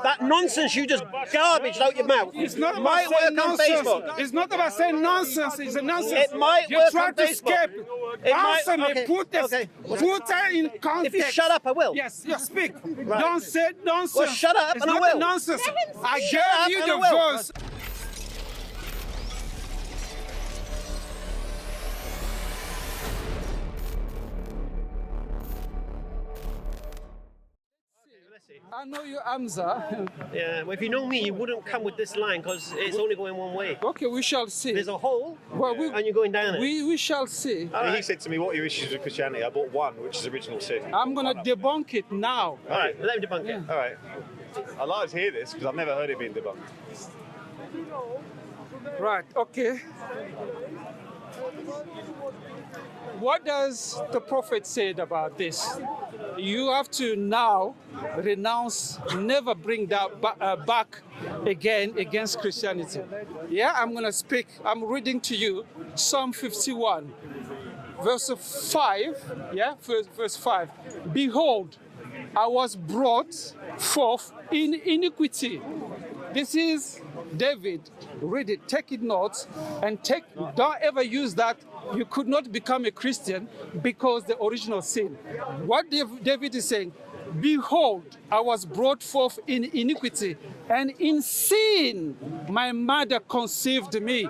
that nonsense you just garbaged out your mouth. It's not about might saying work on nonsense. Facebook. It's not about saying nonsense. It's a nonsense. It might You work try on to Facebook. escape. Answer me. Put her in context. If you shut up, I will. Yes, you speak. Don't say nonsense. Well, shut up it's and I not will. Nonsense. I Shut gave up you and the I will. verse. I know you, Hamza. Yeah, well, if you know me, you wouldn't come with this line because it's only going one way. Okay, we shall see. There's a hole, and you're going down it. We shall see. He said to me, what are your issues with Christianity? I bought one, which is original sin. I'm going to debunk it now. All right, let him debunk it. All right. I'd like to hear this because I've never heard it being debunked. Right, okay. What does the prophet say about this? You have to now renounce, never bring that back again against Christianity. Yeah, I'm going to speak. I'm reading to you Psalm 51, verse 5. Yeah, verse 5. Behold, I was brought forth in iniquity. This is David. Read it, take it notes, and don't ever use that. You could not become a Christian because the original sin. What David is saying, behold, I was brought forth in iniquity, and in sin my mother conceived me.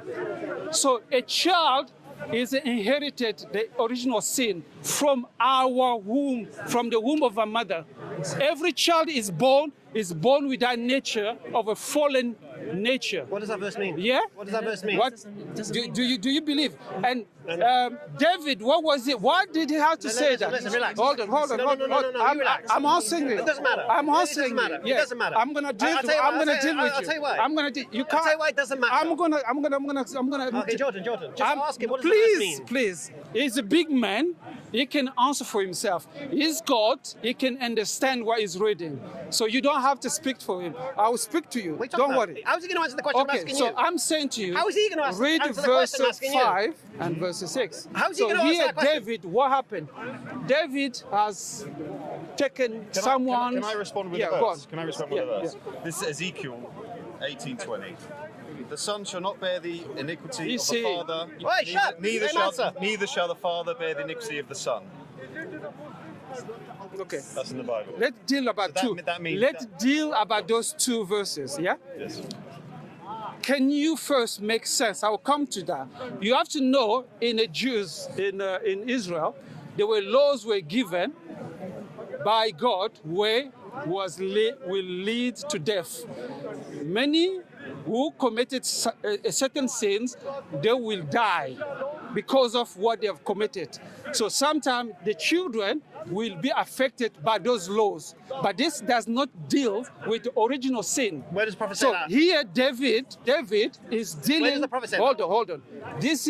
So a child is inherited the original sin from our womb, from the womb of our mother. Every child is born with that nature of a fallen nature. What does that verse mean? Yeah? What does that verse mean? What do you believe? And David, what was it? Why did he have to say that? Listen, relax. Hold on. No, relax. I'm answering you. It doesn't matter. I'm answering you. It doesn't matter. I'm gonna deal with you. I'll tell you why. I'm gonna deal. You can't. I'll tell you why it doesn't matter. I'm gonna. Okay, Jordan, just ask him what does that mean? Please. He's a big man. He can answer for himself. He's God. He can understand what he's reading. So you don't have to speak for him. I will speak to you. Don't worry. How's he going to answer the question I'm asking you? So I'm saying to you, how is he going to read answer the question I'm verse asking you? 5 and verse 6. How is he going to answer that question? David, what happened? David has taken someone. Can I respond with a verse? Go on. Can I respond with a verse? This is Ezekiel 18:20. The son shall not bear the iniquity of the father. Wait, shut! Neither shall the father bear the iniquity of the son. Okay. That's in the Bible. Let's deal about Let's deal about those two verses. Yeah. Yes. Can you first make sense? I will come to that. You have to know, in the Jews in Israel, there were laws were given by God where will lead to death. Many who committed certain sins, they will die because of what they have committed. So sometimes the children will be affected by those laws. But this does not deal with the original sin. Where does the prophet say that? So here David is dealing. Where does the prophet say Hold on. This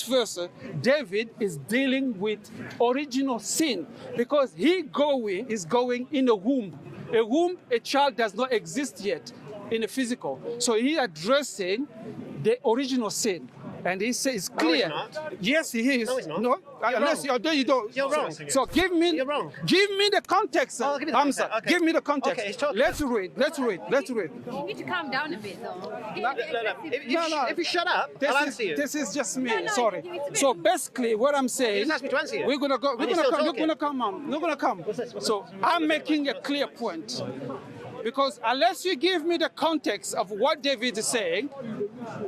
verse, David is dealing with original sin because he is going in a womb. A womb, a child does not exist yet in the physical. So he addressing the original sin. And he says clear. No, he's not. Yes, he is. No, he's not. No, You're unless you don't. You're wrong. So give me. You're wrong. Give me the context. Oh, give me the Hamza, context. Okay. give me the context. Okay, it's talking. Let's read. You need to calm down a bit, though. If you shut up, I'll answer you. This is just me. No, Sorry. give it to me. So basically, what I'm saying. You just asked me to answer you. We're gonna go. And you're still You're gonna come on. You're gonna come. So I'm making a clear point. Because unless you give me the context of what David is saying,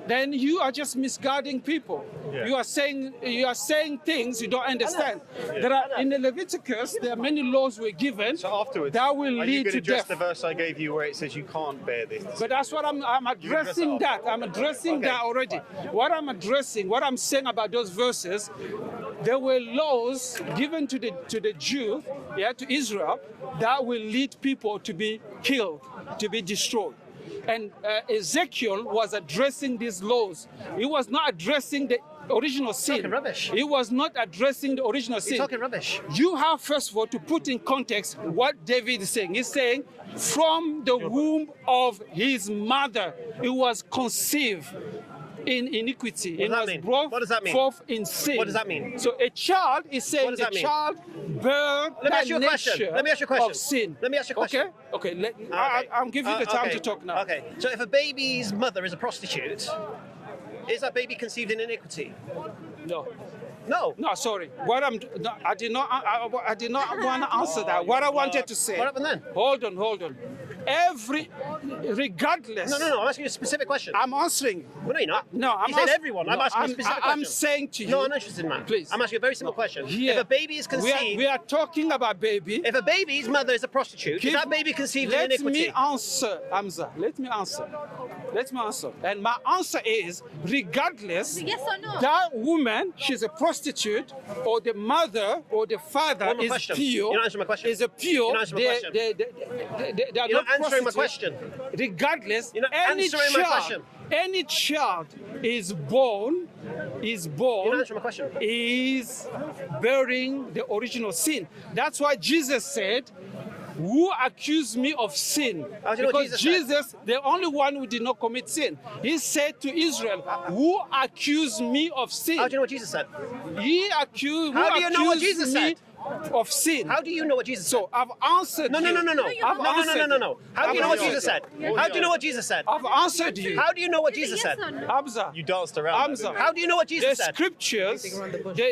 then you are just misguiding people. Yeah. You are saying things you don't understand. There are in the Leviticus, there are many laws were given. So afterwards, that will are lead you going to to address death. the verse I gave you where it says you can't bear this? But that's what I'm addressing that. I'm addressing that already. What I'm saying about those verses, there were laws given to the Jews, to Israel, that will lead people to be killed, to be destroyed. And Ezekiel was addressing these laws. He was not addressing the original sin. Talking rubbish. He was not addressing the original sin. You're talking rubbish. You have, first of all, to put in context what David is saying. He's saying, from the womb of his mother, he was conceived. in iniquity. What It does that was mean? brought What does that mean? forth in sin. What does that mean? So a child is saying What does that a mean? child bear Let me ask the you a question. nature Let me ask you a question. of sin. Let me ask you a question. Okay. Okay. I'll give you the time okay. to talk now. Okay. So if a baby's mother is a prostitute, is that baby conceived in iniquity? No. No. Sorry. I did not want to answer that. What I wanted to say. What happened then? Hold on. Regardless. No. I'm asking you a specific question. I'm answering. Well, no, you're not. No, I'm You said ask- everyone. I'm no, asking you a specific question. I'm saying to you. No, I'm not interested in that. Please. I'm asking you a very simple question. Here, if a baby is conceived, we are talking about baby. if a baby's mother is a prostitute, is that baby conceived in iniquity? Let me answer, Hamza. Let me answer. And my answer is, regardless, Yes or no? that woman, she's a prostitute, or the mother or the father One more is question. pure. You're not answering my question. Is a pure. You're not answering my question. They are You're not not answering my prostitutes. question. Regardless, You're not answering my question. any child is born. You're not answering my question. Is bearing the original sin. That's why Jesus said, who accused me of sin? How do you know what Because Jesus said? the only one who did not commit sin, he said to Israel, who accused me of sin? How do you know what Jesus said? He accused, How do you know what Jesus me said? of sin. How do you know what Jesus said? So I've answered No. you. No. I've answered No. How do you know what I've Jesus said? How do you know what Jesus said? I've answered you. How do you know what Jesus said? Yes or no? Hamza. You danced around. Hamza. How do you know what Jesus The said?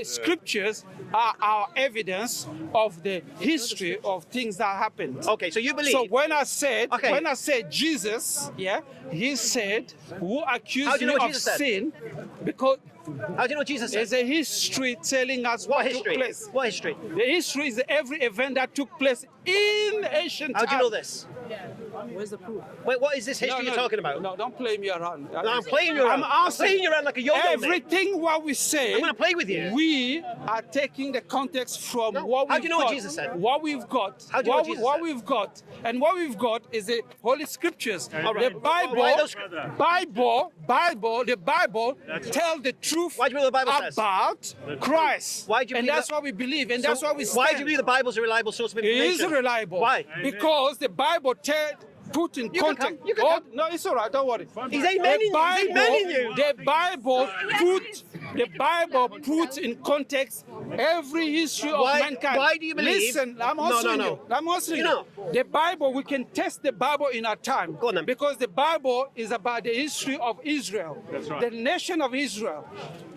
scriptures are our evidence of the history of things that happened. Okay, so you believe. So when I said Okay. Jesus, he said, who How accused do you know me what of Jesus said? sin, because How do you know what Jesus said? there's a history telling us What what history? took place. What history? The history is every event that took place in ancient How do you know times. this? Where's the proof? Wait, what is this history you're talking about? No, don't play me around. No, I'm playing you around. I'm answering. playing you around like a yo-yo, mate. Everything what we say, I'm gonna play with you. we are taking the context from No. what we've got. How do you know what Jesus said? What we've got. How do you know what Jesus what said? we've got. And what we've got is the Holy Scriptures. All The right. Bible, Why those- the Bible tell the truth Why do you believe the Bible says? about Christ. Why do you and believe that's that? what we believe, and that's what we stand. Why do you believe the Bible's a reliable source of It information? is reliable. Why? Because the Bible put in You can context. come, you can come. No, it's all right. Don't worry. He's amening you. He's amening you. The Bible put in context every history of Why- mankind. why do you believe- Listen, I'm No, answering no. you. I'm answering You know. The Bible, we can test the Bible in our time. Go on then. Because the Bible is about the history of Israel. That's right. The nation of Israel.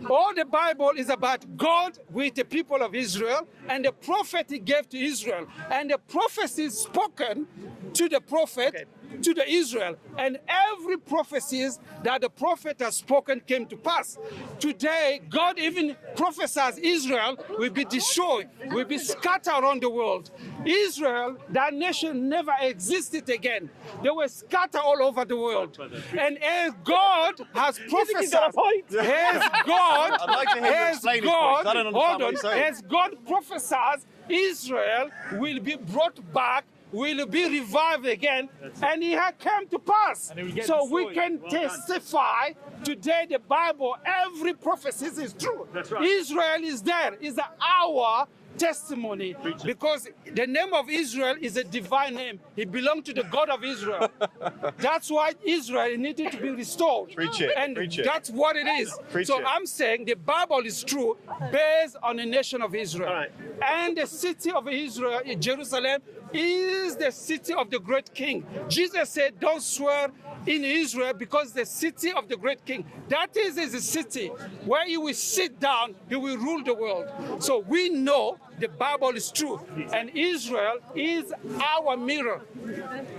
All the Bible is about God with the people of Israel and the prophet he gave to Israel. And the prophecy is spoken to the prophet, to the Israel. And every prophecies that the prophet has spoken came to pass. Today, God even prophesies Israel will be destroyed, will be scattered around the world. Israel, that nation never existed again. They were scattered all over the world. And as God has prophesied, as God, I'd like to hear you explain his point, 'cause I don't understand hold what on, he's saying. as God prophesies, Israel will be brought back, will be revived again, and it had come to pass. So we can testify today the Bible, every prophecy is true. Israel is there, is our testimony, because the name of Israel is a divine name. It belonged to the God of Israel. That's why Israel needed to be restored. Preach it, And preach it. that's what it is. Preach So it. I'm saying the Bible is true based on the nation of Israel. All right. And the city of Israel, Jerusalem, is the city of the great king. Jesus said, don't swear in Israel because the city of the great king. That is a city where he will sit down, he will rule the world. So we know the Bible is true. And Israel is our mirror.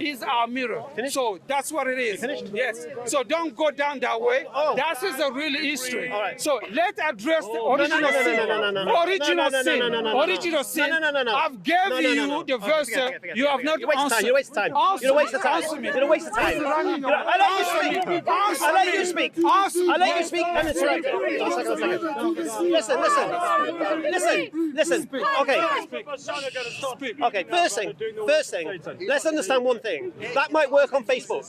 Is our mirror. So that's what it is. Yes. So don't go down that way. Oh. That is a real history. All right. So let's address the No, no, original no, no, sin. no, no, no, no. Original No, no, no, sin. no, no, no, no. Original sin. No, no, no, no. I've given No, no, no, you no. the Oh, verse. forget, You have not You're wasting time. answered. You're wasting time. Answer You're wasting me. time. Answer me. You're wasting time. I let you speak. I let you speak. I let you speak and interrupt. One second. Listen. Okay. Okay. First thing. Let's understand one thing. That might work on Facebook.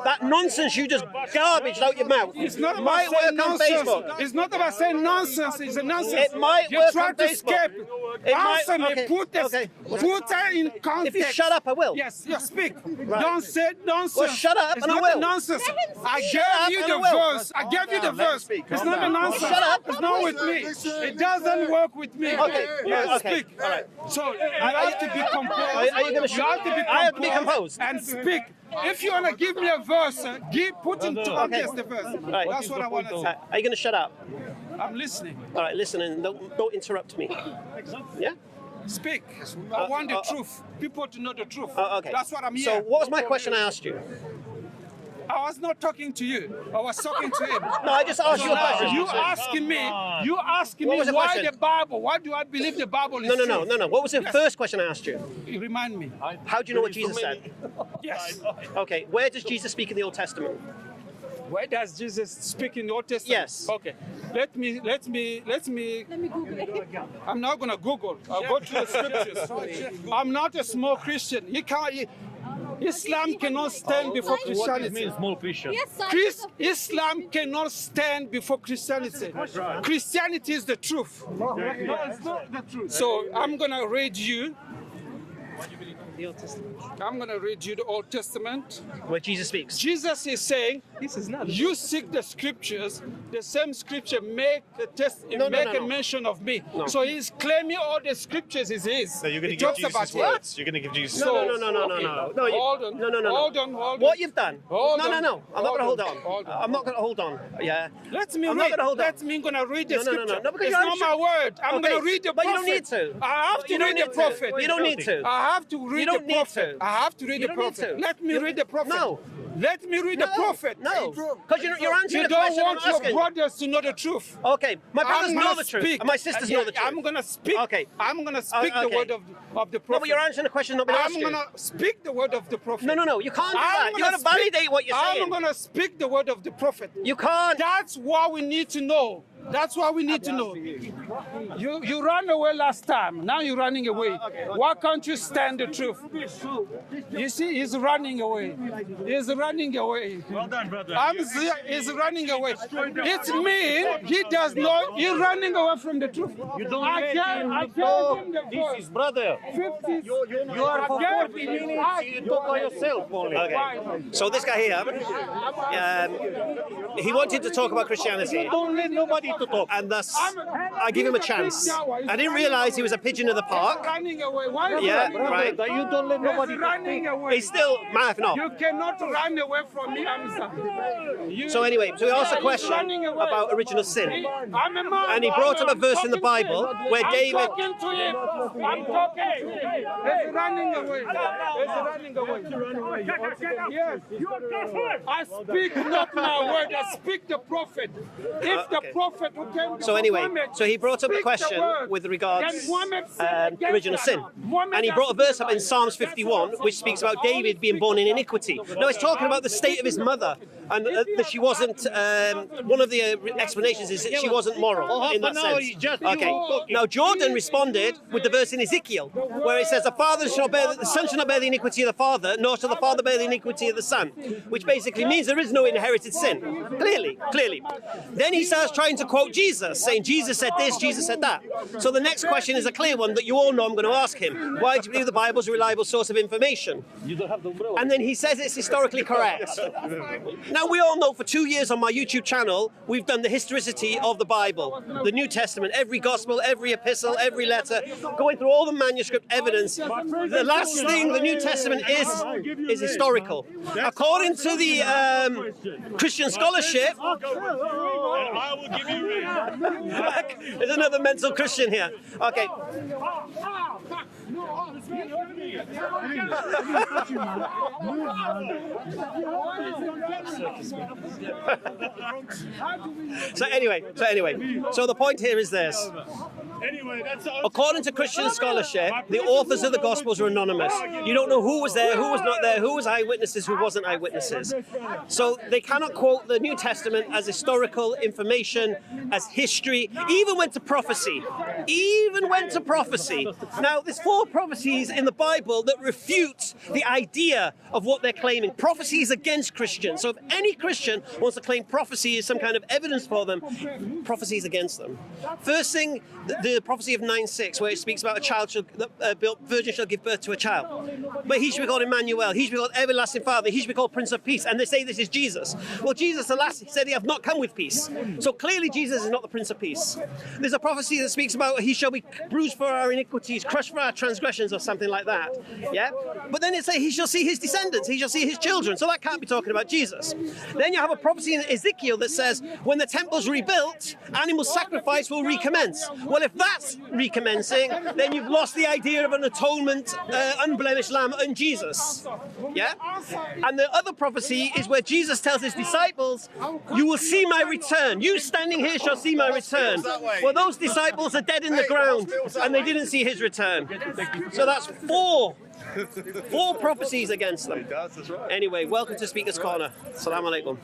That nonsense you just garbaged out your mouth. It's not about might saying work on nonsense. Facebook. It's not about saying nonsense. It's a nonsense. It might you work try on to Facebook. escape. Answer me. Okay. Put her in context. If you shut up, I will. Yes, speak. Don't say nonsense. Well, shut up it's and I not will. a nonsense. I Shut gave up you and the I will. verse. I gave you the verse. speak. It's not a nonsense. Shut up. It's not with me. It doesn't work with me. Okay. Yeah, Okay. speak. All right. So you have to be composed. Are you going to You have to be composed. I have to be composed. And speak. If you want to give me a verse, put into context the verse. Right. That's what I want to say. Are you going to shut up? I'm listening. All right, listen and don't interrupt me. Yeah? Speak. I want the truth. People to know the truth. Okay. That's what I'm here. So what was my question I asked you? I was not talking to you. I was talking to him. No, I just asked you a question. You asking me What was the why question? the Bible? Why do I believe the Bible is true? No. What was the first question I asked you? You remind me. How do you know what Jesus said? Yes. Okay, where does Jesus speak in the Old Testament? Where does Jesus speak in the Old Testament? Yes. Okay. Let me. Let me Google it. I'm not gonna Google. I'll go to the scriptures. I'm not a small Christian. Islam cannot stand before Christianity. Small Christian. Yes, sir. Islam cannot stand before Christianity. Christianity is the truth. No, it's not the truth. So I'm gonna read you. The Old Testament. I'm gonna read you the Old Testament. Where Jesus speaks. Jesus is saying, you seek the scriptures, the same scripture make a mention of me. No. So he's claiming all the scriptures is his. So you're going He to give talks Jesus about it. words. You're going to give Jesus No. Okay. No, Hold on. Hold on. What you've done? Hold No. on. I'm not going to hold on. Hold on. I'm not going to hold on. Yeah. Let me I'm read. not gonna hold on. Let me gonna read the No, scripture. because It's you're not my word. I'm Okay, gonna read the but prophet. you don't need to. I have to You don't read the need to. prophet. You don't need to. I have to read You the don't need prophet. to. I have to read You the don't need prophet. to. Let me read the prophet. No. Let me read the prophet. No. Because you're answering You the don't question want I'm your asking. brothers to know the truth. Okay, my brothers I'm know gonna the truth, speak. and my sisters know the truth. I'm gonna speak. Okay. I'm gonna speak the Okay. word of the prophet. No, but you're answering the question not been asked I'm you. gonna speak the word of the prophet. No, you can't do I'm that. You got to gonna speak- validate what you're saying. I'm gonna speak the word of the prophet. You can't. That's what we need to know. That's what we need to know. You ran away last time. Now you're running away. Why can't you stand the truth? You see, he's running away. He's running away. Well done, brother. He's running away. It's me. He does not. He's running away from the truth. You don't I let gave him him talk. the This verse. is brother. 50. You are for 40 minutes. You talk by yourself only. Okay. So this guy here, he wanted to talk about Christianity, Don't let nobody to talk. and thus I give him a chance. I didn't realize he was a pigeon of the park. Running away. Why is he Yeah, running away? right. That you don't let nobody He's to running speak. away. He's still math, no. You cannot run away from me, Hamza. So anyway, so he asked a question about original sin. I'm a man. And he brought up a verse in the Bible where David. I'm talking to him. I'm talking. He's running away. He's running away. Yes. I speak not my word. I speak the prophet. If the Okay. prophet who came So before anyway, Muhammad so he brought up the speak question word, with regards then Muhammad sinned against original sin, Allah. Muhammad and he has brought a to be verse up in right. Psalms 51, which speaks about David being born in iniquity. Now it's talking about the state of his mother, and that she wasn't. One of the explanations is that she wasn't moral in that sense. Okay. Now Jordan responded with the verse in Ezekiel, where it says, "The son shall not bear the iniquity of the father, nor shall the father bear the iniquity of the son," which basically means there is no inherited sin. Clearly. Then he starts trying to quote Jesus, saying Jesus said this, Jesus said that. So the next question is a clear one that you all know I'm going to ask him. Why do you believe the Bible is a reliable source of information? You don't have the umbrella. And then he says it's historically correct. Now we all know for 2 years on my YouTube channel, we've done the historicity of the Bible, the New Testament, every gospel, every epistle, every letter, going through all the manuscript evidence. The last thing the New Testament is historical. According to the Christian scholarship, I will give you there's another mental Christian here. Okay. So anyway, so the point here is this. According to Christian scholarship, the authors of the Gospels are anonymous. You don't know who was there, who was not there, who was eyewitnesses, who wasn't eyewitnesses. So they cannot quote the New Testament as historical information, as history, even went to prophecy. Now, there's 4 prophecies in the Bible that refute the idea of what they're claiming. Prophecies against Christians. So if any Christian wants to claim prophecy as some kind of evidence for them, prophecies against them. First thing, the prophecy of 9:6, where it speaks about a child virgin shall give birth to a child. But he should be called Emmanuel. He should be called Everlasting Father. He should be called Prince of Peace. And they say this is Jesus. Well, Jesus, alas, said he hath not come with peace. So clearly Jesus is not the Prince of Peace. There's a prophecy that speaks about he shall be bruised for our iniquities, crushed for our transgressions, or something like that. Yeah? But then it says he shall see his descendants, he shall see his children. So that can't be talking about Jesus. Then you have a prophecy in Ezekiel that says when the temple's rebuilt, animal sacrifice will recommence. Well, if that's recommencing, then you've lost the idea of an atonement, unblemished lamb and Jesus. Yeah? And the other prophecy is where Jesus tells his disciples, you will see my return. You standing here shall see my return. Well, those disciples are dead in the ground and they didn't see his return. So that's 4 prophecies against them. Anyway, welcome to Speaker's Corner. Assalamu alaikum.